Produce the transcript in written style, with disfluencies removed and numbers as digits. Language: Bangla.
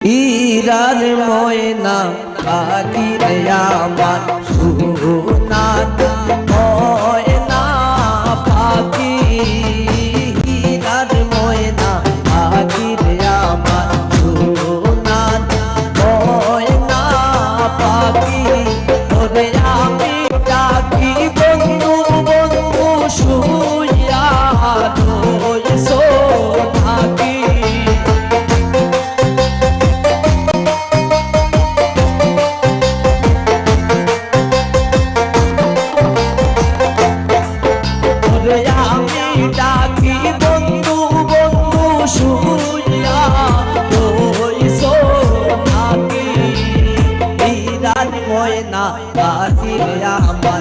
ইরার ময়না পাখিরে আমার সোনা ময়না পাখি ইরার ময়না পাখিরে আমার সোনা ময়না পাখি ওরে আমি ডাকি বন্ধু বন্ধু শুইয়া রয়েছো থাকি আমি ডাকি বন্ধু বন্ধু শুইয়া রইছো থাকি ইরার ময়না পাখিরে আমার